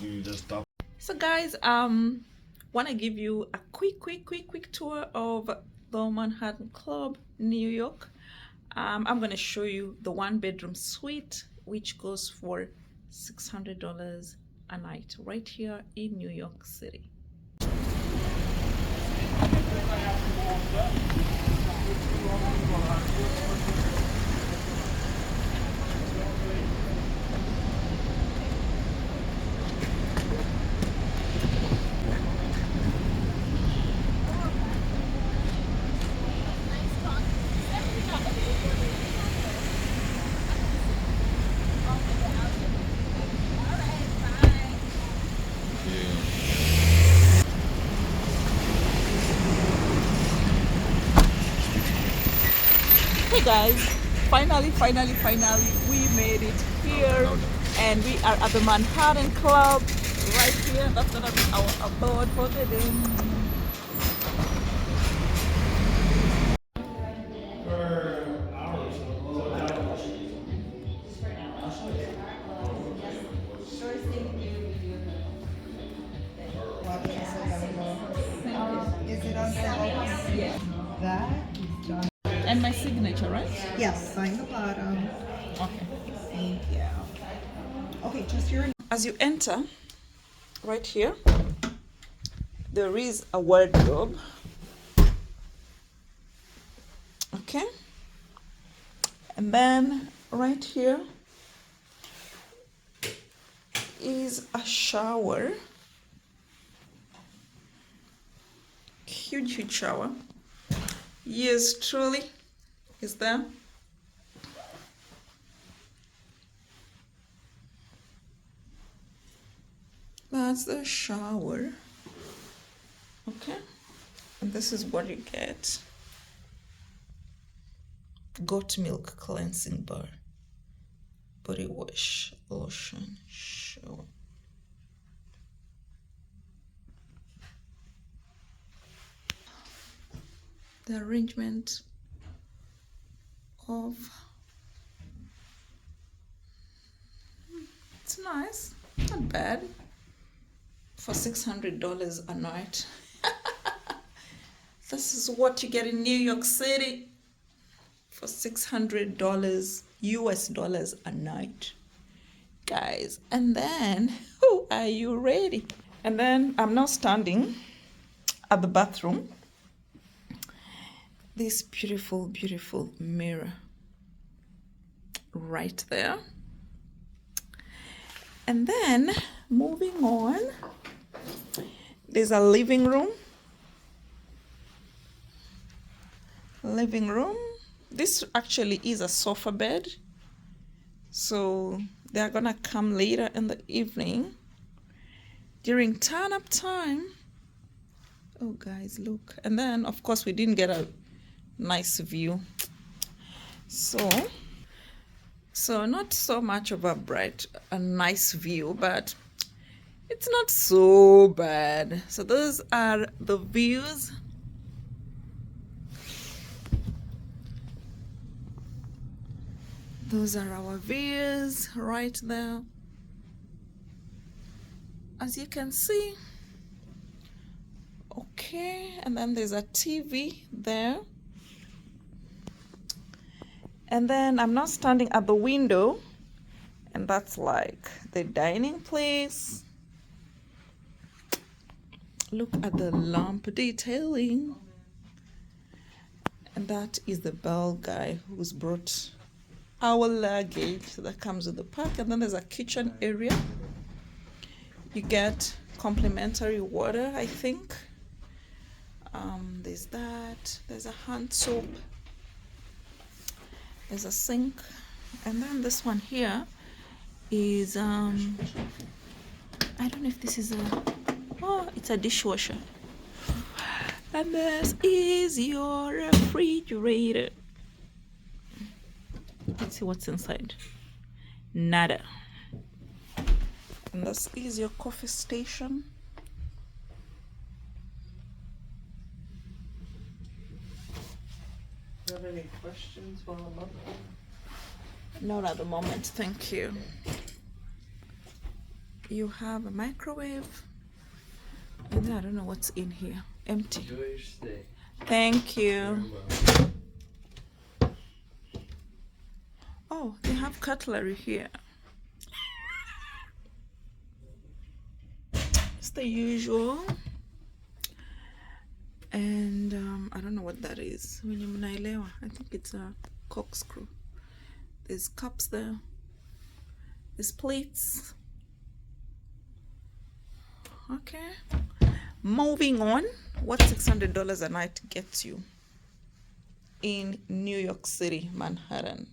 You just stop. So guys, want to give you a quick tour of the Manhattan Club, New York. I'm going to show you the 1-bedroom suite, which goes for $600 a night right here in New York City. Hey guys, finally we made it here, and we are at the Manhattan Club right here. That's gonna be our abode for the day. Is it on the Yeah. That is done. And my signature, right? Yes, sign the bottom. Okay. Thank you. Okay, just your. As you enter, right here, there is a wardrobe. Okay. And then right here is a shower. Huge shower. Yes, truly is there. That's the shower. Okay. And this is what you get. Goat milk cleansing bar, body wash, lotion, shower. The arrangement of it's nice, not bad for $600 a night. This is what you get in New York City for $600 US dollars a night, guys. And then, are you ready? And then I'm now standing at the bathroom. This beautiful mirror right there. And then moving on, there's a living room. This actually is a sofa bed, so they're gonna come later in the evening during turn up time. Oh guys, look. And then of course we didn't get a nice view, so not so much of a nice view, but it's not so bad. So those are the views. Those are our views right there, as you can see. Okay, and then there's a TV there. And then I'm now standing at the window, and that's like the dining place. Look at the lamp detailing. And that is the bell guy who's brought our luggage that comes with the pack. And then there's a kitchen area. You get complimentary water, I think. There's that. There's a hand soap. There's a sink. And then this one here is I don't know if this is it's a dishwasher. And this is your refrigerator. Let's see what's inside. Nada. And this is your coffee station. Do you have any questions while I'm up Not at the moment, thank you. You have a microwave. And then I don't know what's in here. Empty. Enjoy your stay. Thank you. Very well. Oh, they have cutlery here. It's the usual. And I don't know what that is. Wenye mnaelewa. I think it's a corkscrew. There's cups there. There's plates. Okay. Moving on. What $600 a night gets you in New York City, Manhattan?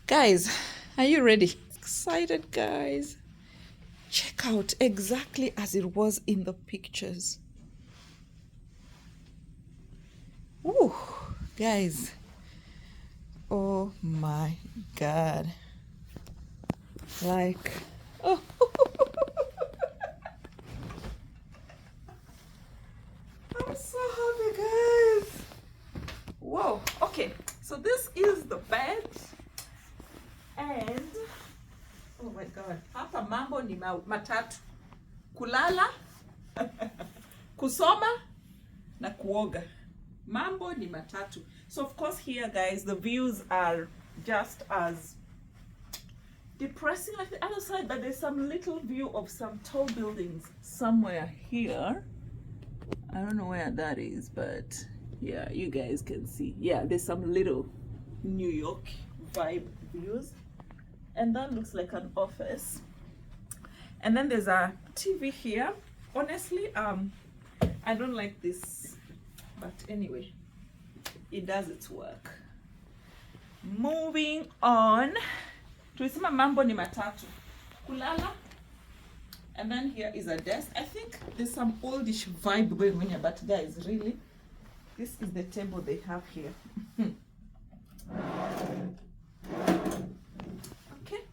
Guys, are you ready? Excited, guys. Check out exactly as it was in the pictures. Ooh, guys. Oh my God. Like, oh. I'm so happy, guys. Whoa. Okay, so this is the bed. And, oh my God. Hapa mambo ni matatu. Kulala, kusoma, na kuoga. Mambo ni matatu. So of course here, guys, the views are just as depressing like the other side, but there's some little view of some tall buildings somewhere here. I don't know where that is, but yeah, you guys can see. Yeah, there's some little New York vibe views. And that looks like an office. And then there's a TV here. Honestly, I don't like this, but anyway, it does its work. Moving on. Tulisema mambo ni matatu. Kulala. And then here is a desk. I think there's some oldish vibe going on here, but guys, really, this is the table they have here. Okay.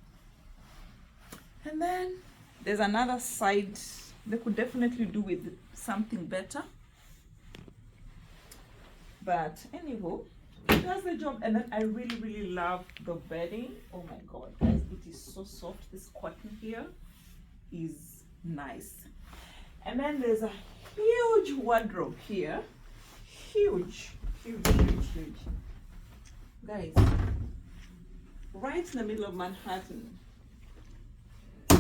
And then there's another side. They could definitely do with something better. But anywho, it does the job. And then I really, really love the bedding. Oh my God, guys, it is so soft. This curtain here is nice. And then there's a huge wardrobe here. Huge, huge, huge, huge. Guys, right in the middle of Manhattan,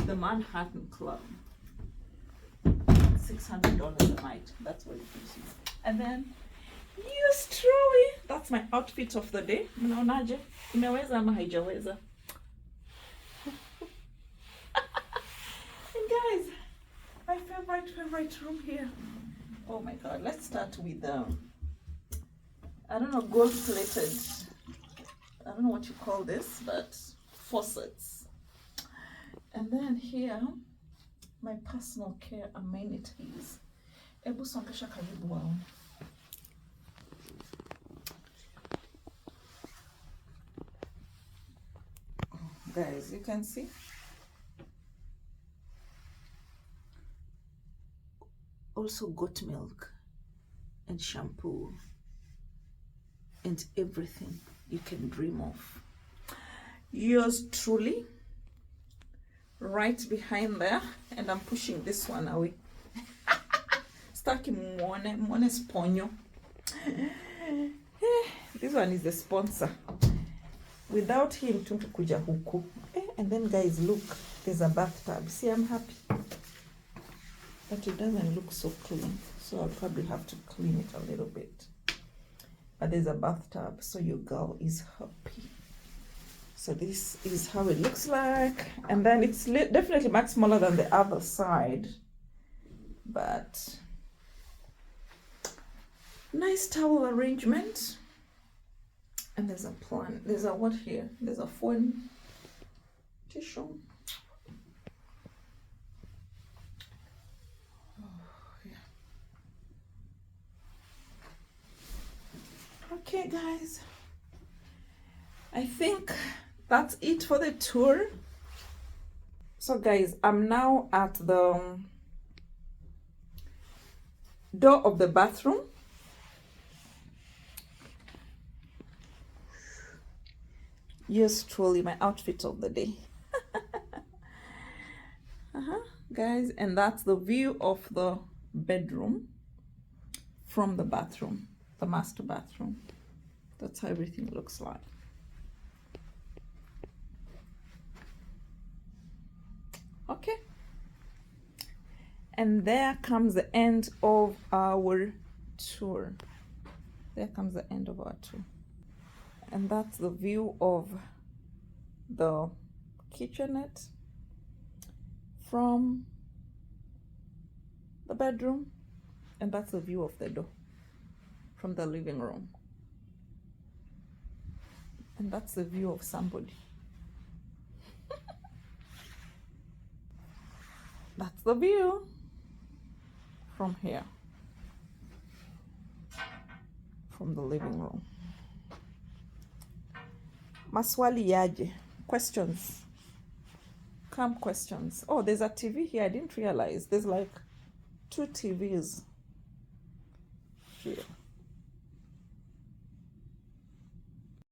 the Manhattan Club. $600 a night. That's what it gives you. And then, yes, truly, that's my outfit of the day. Mnaonaje? Imeweza ama haijaweza? And guys, my favorite room here. Oh my God, let's start with I don't know, gold plated. I don't know what you call this, but faucets. And then here, my personal care amenities. Ebu songesha karibu wao. Guys, you can see. Also goat milk and shampoo and everything you can dream of. Yours truly, right behind there, and I'm pushing this one away. Staki muone sponyo. This one is the sponsor. Without him, tungekuja huku. And then guys, look, there's a bathtub. See, I'm happy. But it doesn't look so clean. So I'll probably have to clean it a little bit. But there's a bathtub, so your girl is happy. So this is how it looks like. And then it's definitely much smaller than the other side. But nice towel arrangement. And there's a plan. There's a what here? There's a phone tissue. Okay, guys, I think that's it for the tour. So guys, I'm now at the door of the bathroom. Yours truly, my outfit of the day. Guys, and that's the view of the bedroom from the bathroom, the master bathroom. That's how everything looks like. Okay, and there comes the end of our tour. There comes the end of our tour, and that's the view of the kitchenette from the bedroom, and that's the view of the door from the living room, and that's the view of somebody. That's the view from here, from the living room. Maswali yaje? Questions? Come questions. Oh, there's a TV here. I didn't realize. There's like 2 TVs here.